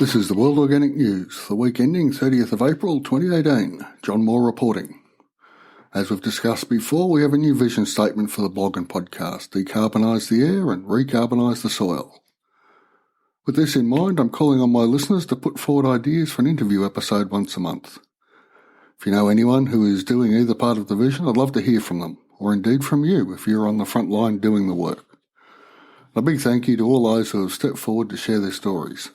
This is the World Organic News, the week ending 30th of April 2018. John Moore reporting. As we've discussed before, we have a new vision statement for the blog and podcast: decarbonise the air and recarbonise the soil. With this in mind, I'm calling on my listeners to put forward ideas for an interview episode once a month. If you know anyone who is doing either part of the vision, I'd love to hear from them, or indeed from you if you're on the front line doing the work. A big thank you to all those who have stepped forward to share their stories.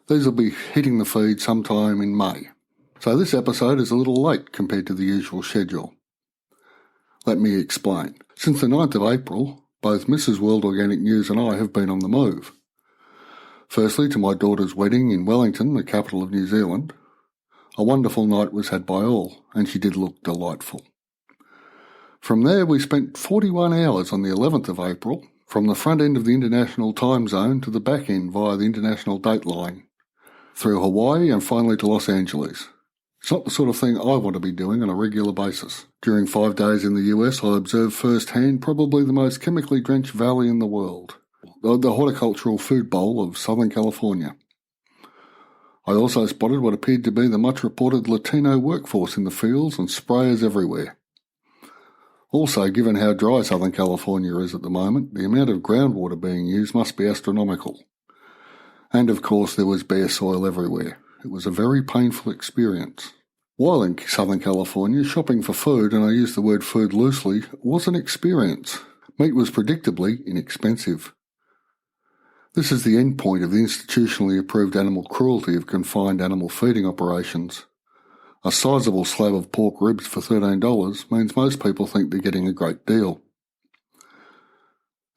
These will be hitting the feed sometime in May, so this episode is a little late compared to the usual schedule. Let me explain. Since the 9th of April, both Mrs. World Organic News and I have been on the move. Firstly, to my daughter's wedding in Wellington, the capital of New Zealand. A wonderful night was had by all, and she did look delightful. From there, we spent 41 hours on the 11th of April, from the front end of the international time zone to the back end via the international date line, through Hawaii and finally to Los Angeles. It's not the sort of thing I want to be doing on a regular basis. During 5 days in the US, I observed firsthand probably the most chemically drenched valley in the world, the horticultural food bowl of Southern California. I also spotted what appeared to be the much-reported Latino workforce in the fields and sprayers everywhere. Also, given how dry Southern California is at the moment, the amount of groundwater being used must be astronomical. And of course there was bare soil everywhere. It was a very painful experience. While in Southern California, shopping for food, and I use the word food loosely, was an experience. Meat was predictably inexpensive. This is the end point of the institutionally approved animal cruelty of confined animal feeding operations. A sizable slab of pork ribs for $13 means most people think they're getting a great deal.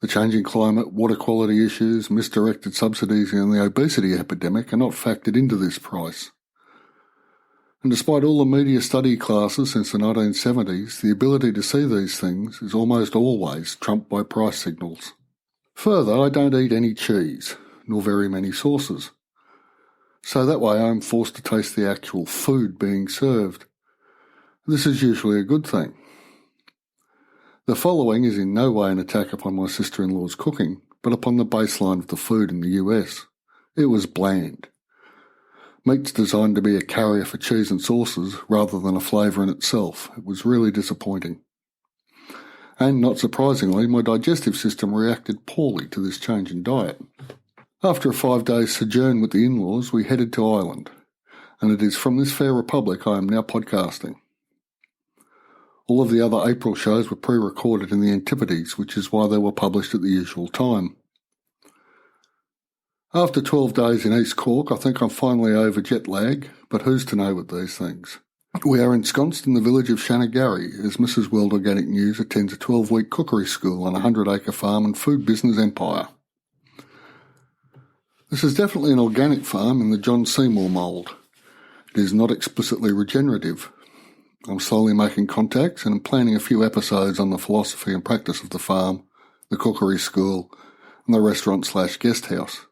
The changing climate, water quality issues, misdirected subsidies and the obesity epidemic are not factored into this price. And despite all the media study classes since the 1970s, the ability to see these things is almost always trumped by price signals. Further, I don't eat any cheese, nor very many sauces. So that way I am forced to taste the actual food being served. This is usually a good thing. The following is in no way an attack upon my sister-in-law's cooking, but upon the baseline of the food in the US. It was bland. Meat's designed to be a carrier for cheese and sauces rather than a flavour in itself. It was really disappointing. And not surprisingly, my digestive system reacted poorly to this change in diet. After a 5-day sojourn with the in-laws, we headed to Ireland, and it is from this fair republic I am now podcasting. All of the other April shows were pre-recorded in the Antipodes, which is why they were published at the usual time. After 12 days in East Cork, I think I'm finally over jet lag, but who's to know with these things? We are ensconced in the village of Shanagarry as Mrs. World Organic News attends a 12-week cookery school on a 100-acre farm and food business empire. This is definitely an organic farm in the John Seymour mould. It is not explicitly regenerative. I'm slowly making contacts and I'm planning a few episodes on the philosophy and practice of the farm, the cookery school, and the restaurant/guest house.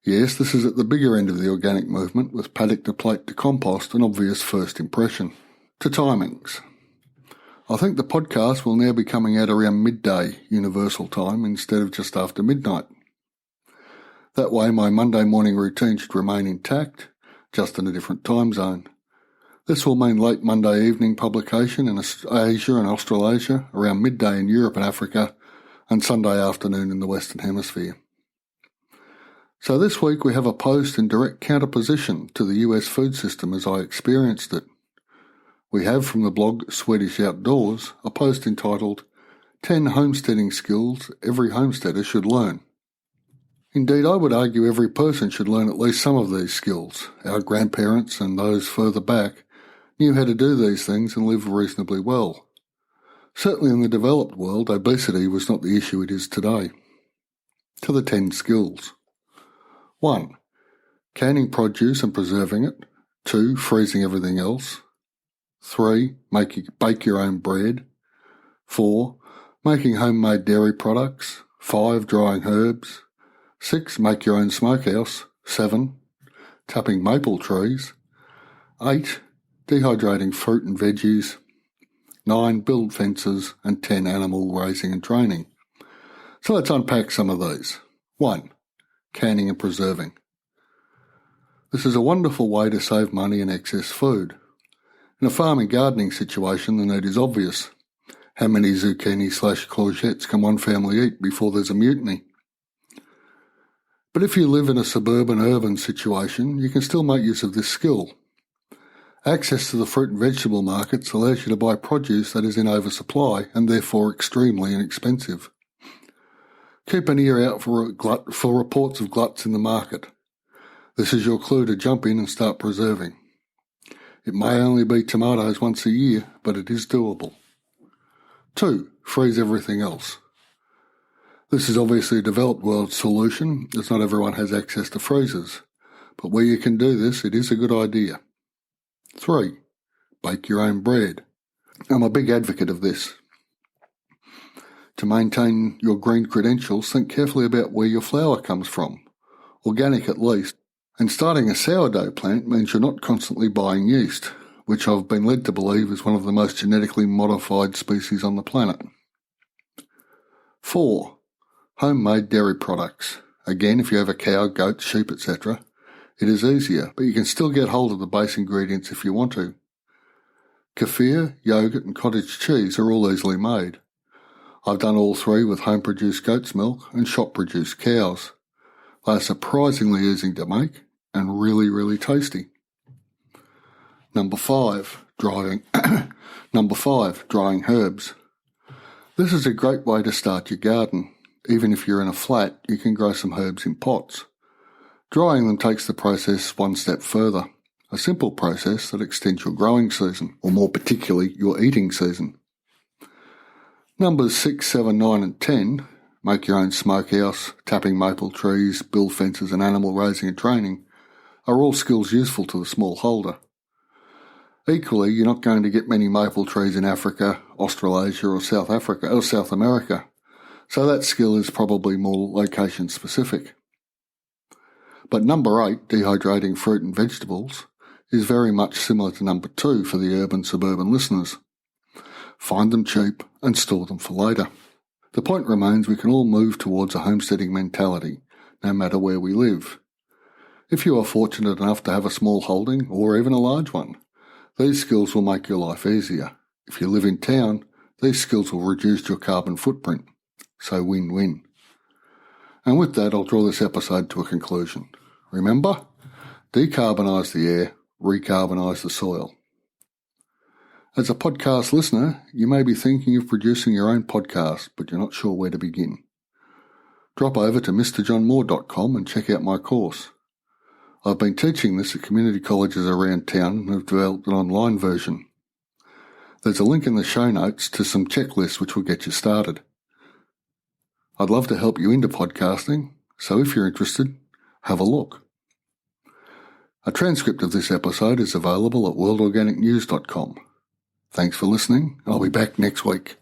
Yes, this is at the bigger end of the organic movement, with paddock to plate to compost an obvious first impression. To timings. I think the podcast will now be coming out around midday Universal Time instead of just after midnight. That way my Monday morning routine should remain intact, just in a different time zone. This will mean late Monday evening publication in Asia and Australasia, around midday in Europe and Africa, and Sunday afternoon in the Western Hemisphere. So this week we have a post in direct counterposition to the US food system as I experienced it. We have from the blog Swedish Outdoors a post entitled 10 Homesteading Skills Every Homesteader Should Learn. Indeed, I would argue every person should learn at least some of these skills. Our grandparents and those further back knew how to do these things and live reasonably well. Certainly in the developed world, obesity was not the issue it is today. To the 10 skills. 1. Canning produce and preserving it. 2. Freezing everything else. 3. Bake your own bread. 4. Making homemade dairy products. 5. Drying herbs. 6. Make your own smokehouse. 7. Tapping maple trees. 8. Dehydrating fruit and veggies. 9. Build fences. And 10. Animal raising and training. So let's unpack some of these. 1. Canning and preserving. This is a wonderful way to save money and excess food. In a farming gardening situation, the need is obvious. How many zucchini/courgettes can one family eat before there's a mutiny? But if you live in a suburban-urban situation, you can still make use of this skill. Access to the fruit and vegetable markets allows you to buy produce that is in oversupply and therefore extremely inexpensive. Keep an ear out for reports of gluts in the market. This is your clue to jump in and start preserving. It may only be tomatoes once a year, but it is doable. 2. Freeze everything else. This is obviously a developed world solution, as not everyone has access to freezers. But where you can do this, it is a good idea. 3. Bake your own bread. I'm a big advocate of this. To maintain your green credentials, think carefully about where your flour comes from, organic at least. And starting a sourdough plant means you're not constantly buying yeast, which I've been led to believe is one of the most genetically modified species on the planet. 4. Homemade dairy products. Again, if you have a cow, goat, sheep, etc., it is easier, but you can still get hold of the base ingredients if you want to. Kefir, yogurt and cottage cheese are all easily made. I've done all three with home-produced goat's milk and shop-produced cows. They are surprisingly easy to make and really, really tasty. Number 5, drying herbs. This is a great way to start your garden. Even if you're in a flat, you can grow some herbs in pots. Drying them takes the process one step further, a simple process that extends your growing season, or more particularly, your eating season. Numbers 6, 7, 9 and 10, make your own smokehouse, tapping maple trees, build fences and animal raising and training, are all skills useful to the smallholder. Equally, you're not going to get many maple trees in Africa, Australasia or South America, so that skill is probably more location specific. But number 8, dehydrating fruit and vegetables, is very much similar to number 2 for the urban-suburban listeners. Find them cheap and store them for later. The point remains we can all move towards a homesteading mentality, no matter where we live. If you are fortunate enough to have a small holding, or even a large one, these skills will make your life easier. If you live in town, these skills will reduce your carbon footprint. So win-win. And with that, I'll draw this episode to a conclusion. Remember, decarbonise the air, recarbonise the soil. As a podcast listener, you may be thinking of producing your own podcast, but you're not sure where to begin. Drop over to mrjohnmoore.com and check out my course. I've been teaching this at community colleges around town and have developed an online version. There's a link in the show notes to some checklists which will get you started. I'd love to help you into podcasting, so if you're interested, have a look. A transcript of this episode is available at worldorganicnews.com. Thanks for listening. I'll be back next week.